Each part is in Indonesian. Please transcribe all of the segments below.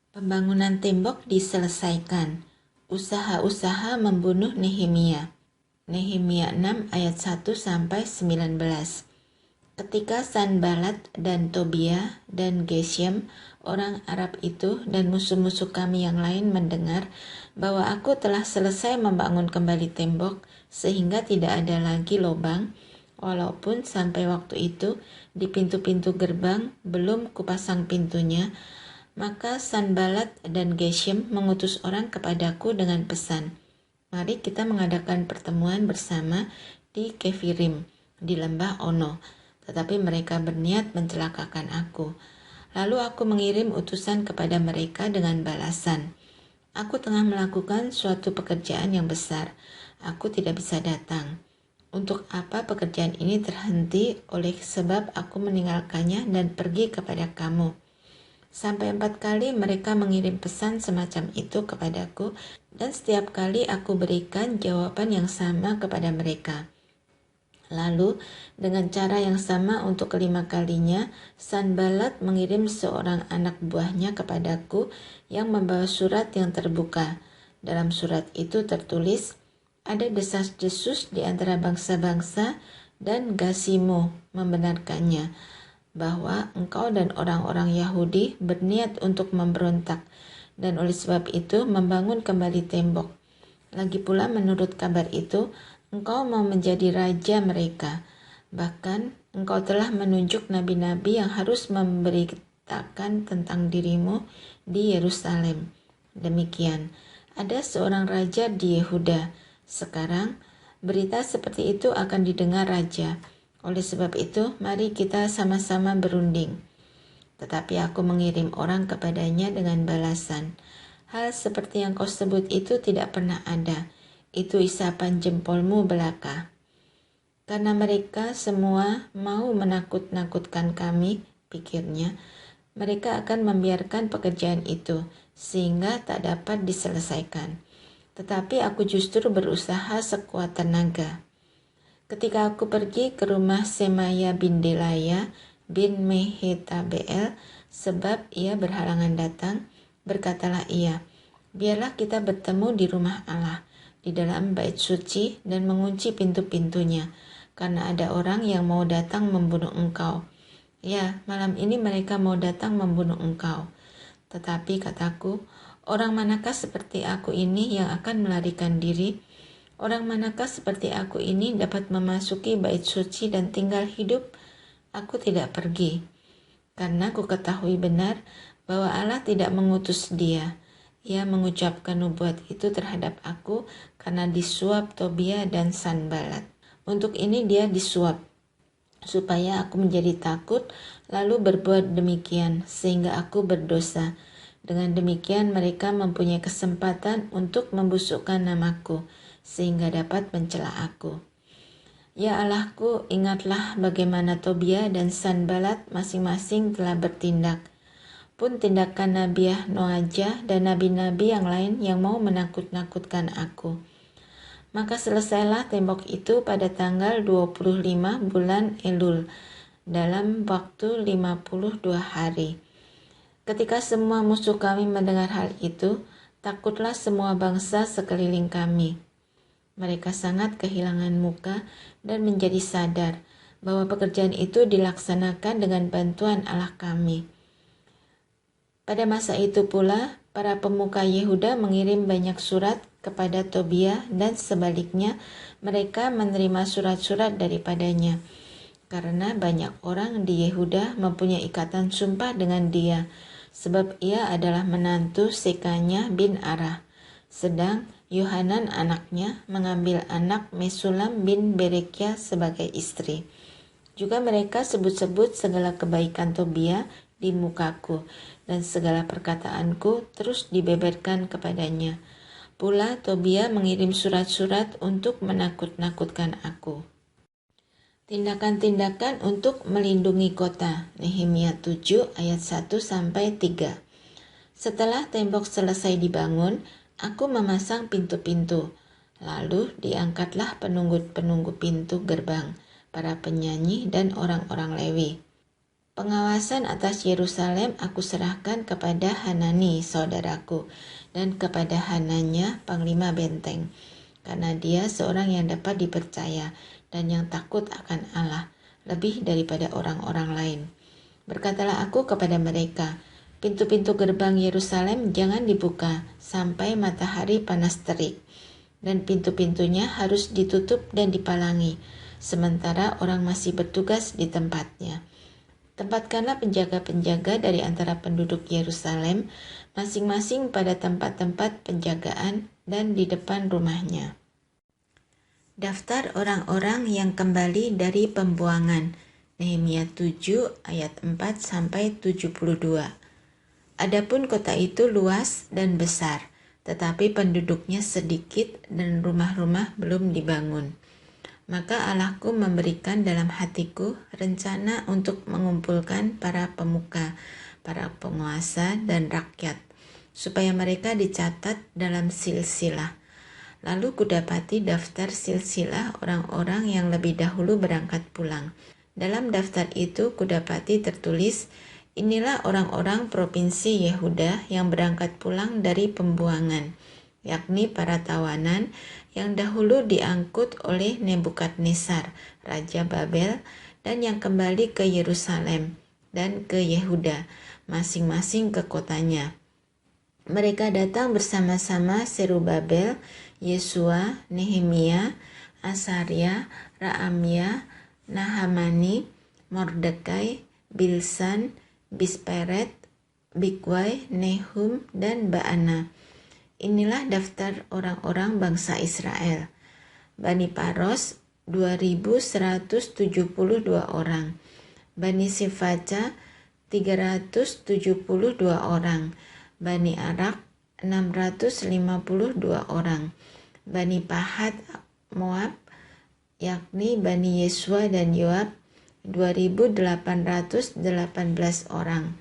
Pembangunan tembok diselesaikan. Usaha-usaha membunuh Nehemia. Nehemia 6 ayat 1-19. Ketika Sanbalat dan Tobia dan Geshem, orang Arab itu dan musuh-musuh kami yang lain mendengar bahwa aku telah selesai membangun kembali tembok sehingga tidak ada lagi lubang, walaupun sampai waktu itu di pintu-pintu gerbang belum kupasang pintunya, maka Sanbalat dan Geshem mengutus orang kepadaku dengan pesan, "Mari kita mengadakan pertemuan bersama di Kefirim, di lembah Ono." Tetapi mereka berniat mencelakakan aku. Lalu aku mengirim utusan kepada mereka dengan balasan, "Aku tengah melakukan suatu pekerjaan yang besar. Aku tidak bisa datang. Untuk apa pekerjaan ini terhenti oleh sebab aku meninggalkannya dan pergi kepada kamu?" Sampai 4 kali mereka mengirim pesan semacam itu kepadaku, dan setiap kali aku berikan jawaban yang sama kepada mereka. Lalu, dengan cara yang sama untuk kelima kalinya, Sanbalat mengirim seorang anak buahnya kepadaku yang membawa surat yang terbuka. Dalam surat itu tertulis, ada desas-desus di antara bangsa-bangsa dan Gasimo membenarkannya, bahwa engkau dan orang-orang Yahudi berniat untuk memberontak, dan oleh sebab itu membangun kembali tembok. Lagi pula menurut kabar itu, engkau mau menjadi raja mereka. Bahkan engkau telah menunjuk nabi-nabi yang harus memberitakan tentang dirimu di Yerusalem. Demikian, ada seorang raja di Yehuda. Sekarang, berita seperti itu akan didengar raja. Oleh sebab itu, mari kita sama-sama berunding. Tetapi aku mengirim orang kepadanya dengan balasan, "Hal seperti yang kau sebut itu tidak pernah ada. Itu isapan jempolmu belaka." Karena mereka semua mau menakut-nakutkan kami, pikirnya, mereka akan membiarkan pekerjaan itu, sehingga tak dapat diselesaikan. Tetapi aku justru berusaha sekuat tenaga. Ketika aku pergi ke rumah Semaya bin Delaya bin Mehetabel, sebab ia berhalangan datang, berkatalah ia, "Biarlah kita bertemu di rumah Allah, di dalam bait suci, dan mengunci pintu-pintunya, karena ada orang yang mau datang membunuh engkau. Ya, malam ini mereka mau datang membunuh engkau." Tetapi kataku, "Orang manakah seperti aku ini yang akan melarikan diri? Orang manakah seperti aku ini dapat memasuki bait suci dan tinggal hidup? Aku tidak pergi, karena ku ketahui benar bahwa Allah tidak mengutus dia. Ia mengucapkan nubuat itu terhadap aku karena disuap Tobia dan Sanbalat. Untuk ini dia disuap, supaya aku menjadi takut lalu berbuat demikian, sehingga aku berdosa. Dengan demikian mereka mempunyai kesempatan untuk membusukkan namaku, sehingga dapat mencela aku. Ya Allahku, ingatlah bagaimana Tobia dan Sanbalat masing-masing telah bertindak. Pun tindakan Nabiah Noajah dan nabi-nabi yang lain yang mau menakut-nakutkan aku. Maka selesailah tembok itu pada tanggal 25 bulan Elul, dalam waktu 52 hari. Ketika semua musuh kami mendengar hal itu, takutlah semua bangsa sekeliling kami. Mereka sangat kehilangan muka dan menjadi sadar bahwa pekerjaan itu dilaksanakan dengan bantuan Allah kami. Pada masa itu pula, para pemuka Yehuda mengirim banyak surat kepada Tobia, dan sebaliknya mereka menerima surat-surat daripadanya, karena banyak orang di Yehuda mempunyai ikatan sumpah dengan dia, sebab ia adalah menantu Sekanya bin Arah. Sedang Yohanan anaknya mengambil anak Mesulam bin Berekia sebagai istri. Juga mereka sebut-sebut segala kebaikan Tobia di mukaku, dan segala perkataanku terus dibeberkan kepadanya. Pula Tobia mengirim surat-surat untuk menakut-nakutkan aku. Tindakan-tindakan untuk melindungi kota. Nehemia 7 ayat 1-3. Setelah tembok selesai dibangun, aku memasang pintu-pintu. Lalu diangkatlah penunggu-penunggu pintu gerbang, para penyanyi dan orang-orang Lewi. Pengawasan atas Yerusalem aku serahkan kepada Hanani, saudaraku, dan kepada Hananya, panglima benteng, karena dia seorang yang dapat dipercaya dan yang takut akan Allah, lebih daripada orang-orang lain. Berkatalah aku kepada mereka, pintu-pintu gerbang Yerusalem jangan dibuka sampai matahari panas terik, dan pintu-pintunya harus ditutup dan dipalangi, sementara orang masih bertugas di tempatnya. Tempatkanlah penjaga-penjaga dari antara penduduk Yerusalem, masing-masing pada tempat-tempat penjagaan dan di depan rumahnya. Daftar orang-orang yang kembali dari pembuangan. Nehemia 7 ayat 4-72. Adapun kota itu luas dan besar, tetapi penduduknya sedikit dan rumah-rumah belum dibangun. Maka Allahku memberikan dalam hatiku rencana untuk mengumpulkan para pemuka, para penguasa dan rakyat, supaya mereka dicatat dalam silsilah. Lalu kudapati daftar silsilah orang-orang yang lebih dahulu berangkat pulang. Dalam daftar itu kudapati tertulis, inilah orang-orang provinsi Yehuda yang berangkat pulang dari pembuangan, yakni para tawanan yang dahulu diangkut oleh Nebukadnezar, Raja Babel, dan yang kembali ke Yerusalem dan ke Yehuda, masing-masing ke kotanya. Mereka datang bersama-sama Serubabel, Yesua, Nehemia, Asaria, Raamia, Nahamani, Mordekai, Bilsan, Bisperet, Bigwai, Nehum, dan Baana. Inilah daftar orang-orang bangsa Israel. Bani Paros 2.172 orang. Bani Sifaca 372 orang. Bani Arak 652 orang. Bani Pahat Moab, yakni Bani Yesua dan Yoab 2.818 orang.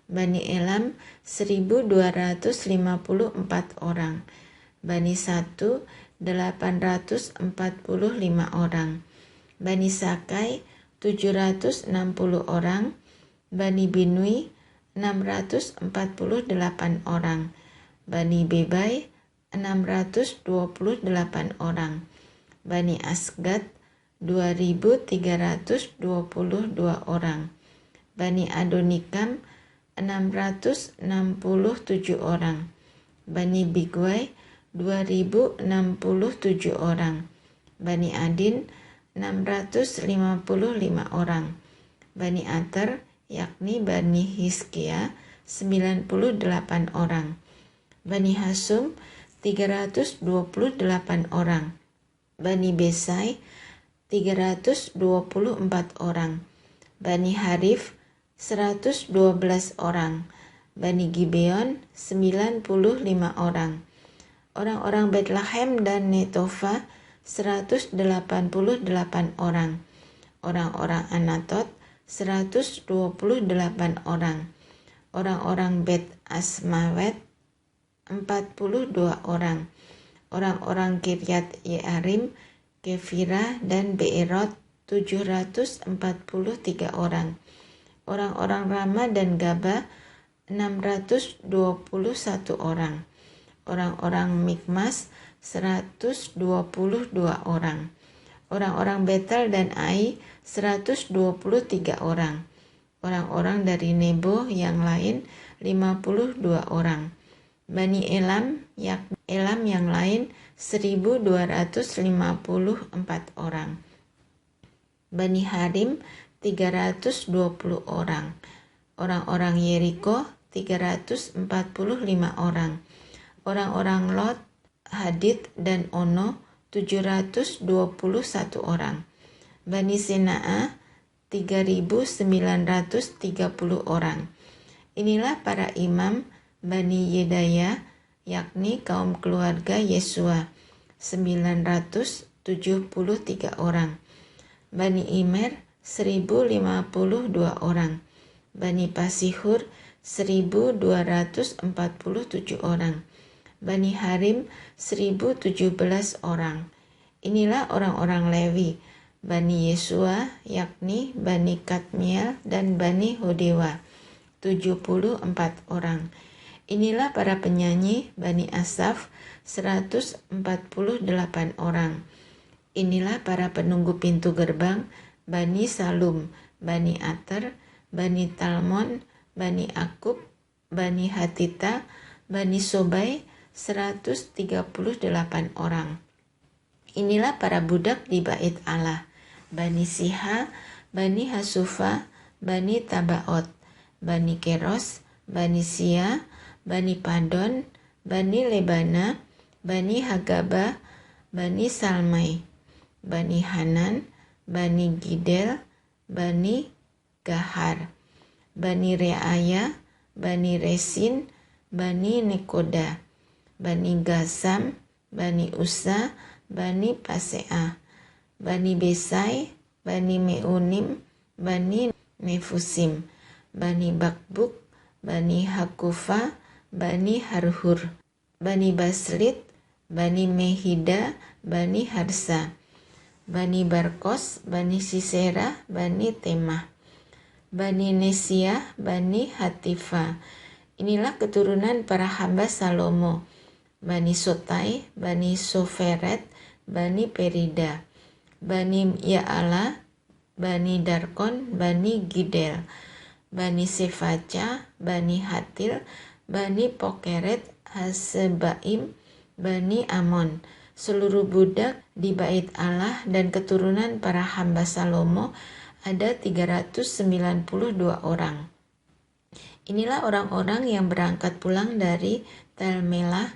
Bani Elam 1.254 orang. Bani Satu 845 orang. Bani Sakai 760 orang. Bani Binui 648 orang. Bani Bebai 628 orang. Bani Asgad 2.322 orang. Bani Adonikam 667 orang. Bani Bigwai 2.067 orang. Bani Adin 655 orang. Bani Ater, yakni Bani Hizkia 98 orang. Bani Hasum 328 orang. Bani Besai 324 orang. Bani Harif 112 orang. Bani Gibeon 95 orang. Orang-orang Betlehem dan Netofa 188 orang. Orang-orang Anatot 128 orang. Orang-orang Bet Asmawet 42 orang. Orang-orang Kiryat Yearim, Kefira, dan Beerot 743 orang. Orang-orang Rama dan Gaba 621 orang. Orang-orang Mikmas 122 orang. Orang-orang Betel dan Ai 123 orang. Orang-orang dari Nebo yang lain 52 orang. Bani Elam, yakni Elam yang lain 1.254 orang. Bani Harim 320 orang. Orang-orang Yeriko 345 orang. Orang-orang Lot, Hadid, dan Ono 721 orang. Bani Senaa 3.930 orang. Inilah para imam Bani Yedaya, yakni kaum keluarga Yesua 973 orang. Bani Imer 1.052 orang. Bani Pasihur 1.247 orang. Bani Harim 1.017 orang. Inilah orang-orang Lewi, Bani Yesua, yakni Bani Kadmiel dan Bani Hodewa, 74 orang. Inilah para penyanyi Bani Asaf, 148 orang. Inilah para penunggu pintu gerbang, Bani Salum, Bani Ater, Bani Talmon, Bani Akub, Bani Hatita, Bani Sobai, 138 orang. Inilah para budak di bait Allah, Bani Siha, Bani Hasufa, Bani Tabaot, Bani Keros, Bani Sia, Bani Padon, Bani Lebana, Bani Hagaba, Bani Salmai, Bani Hanan, Bani Gidel, Bani Gahar, Bani Reaya, Bani Resin, Bani Nekoda, Bani Gasam, Bani Usa, Bani Pasea, Bani Besai, Bani Meunim, Bani Nefusim, Bani Bakbuk, Bani Hakufa, Bani Harhur, Bani Baslit, Bani Mehida, Bani Harsa, Bani Barkos, Bani Sisera, Bani Temah, Bani Nesia, Bani Hatifa. Inilah keturunan para hamba Salomo, Bani Sotai, Bani Soferet, Bani Perida, Bani Ya'ala, Bani Darkon, Bani Gidel, Bani Sefaca, Bani Hatil, Bani Pokeret, Hasebaim, Bani Amon. Seluruh budak di bait Allah dan keturunan para hamba Salomo ada 392 orang. Inilah orang-orang yang berangkat pulang dari Tel Melah,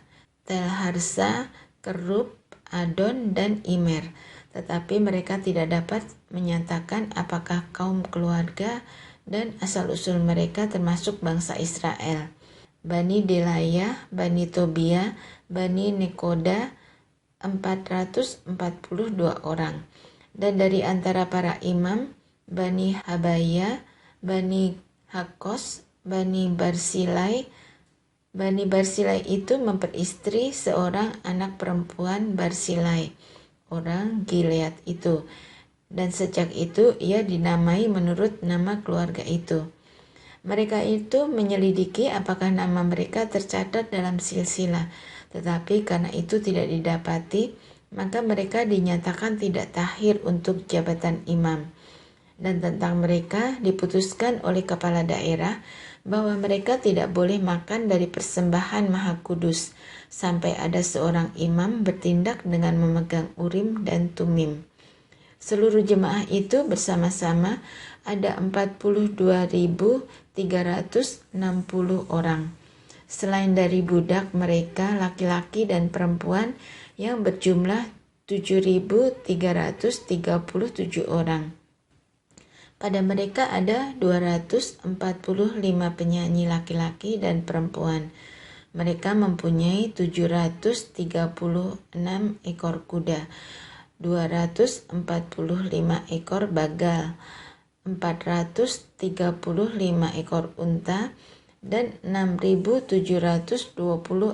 Tel Harsa, Kerub, Adon, dan Imer. Tetapi mereka tidak dapat menyatakan apakah kaum keluarga dan asal-usul mereka termasuk bangsa Israel. Bani Delaya, Bani Tobia, Bani Nekoda, 442 orang. Dan dari antara para imam, Bani Habaya, Bani Hakos, Bani Barsilai. Bani Barsilai itu memperistri seorang anak perempuan Barsilai, orang Gilead itu. Dan sejak itu ia dinamai menurut nama keluarga itu. Mereka itu menyelidiki apakah nama mereka tercatat dalam silsilah, tetapi karena itu tidak didapati, maka mereka dinyatakan tidak tahir untuk jabatan imam. Dan tentang mereka diputuskan oleh kepala daerah bahwa mereka tidak boleh makan dari persembahan Maha Kudus sampai ada seorang imam bertindak dengan memegang Urim dan Tumim. Seluruh jemaah itu bersama-sama ada 42.360 orang. Selain dari budak mereka laki-laki dan perempuan yang berjumlah 7.337 orang. Pada mereka ada 245 penyanyi laki-laki dan perempuan. Mereka mempunyai 736 ekor kuda, 245 ekor bagal, 435 ekor unta, dan 6.720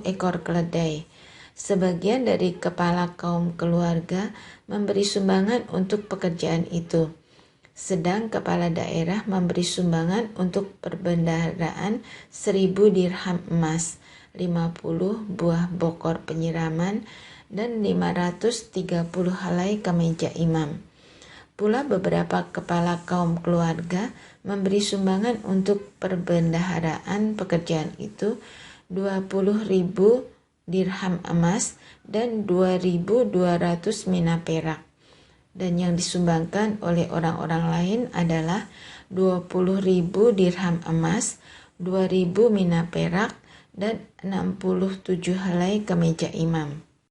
ekor keledai. Sebagian dari kepala kaum keluarga memberi sumbangan untuk pekerjaan itu. Sedang kepala daerah memberi sumbangan untuk perbendaharaan 1.000 dirham emas, 50 buah bokor penyiraman, dan 530 helai kemeja imam. Pula beberapa kepala kaum keluarga memberi sumbangan untuk perbendaharaan pekerjaan itu 20.000 dirham emas dan 2.200 mina perak. Dan yang disumbangkan oleh orang-orang lain adalah 20.000 dirham emas, 2.000 mina perak, dan 67 helai kemeja imam.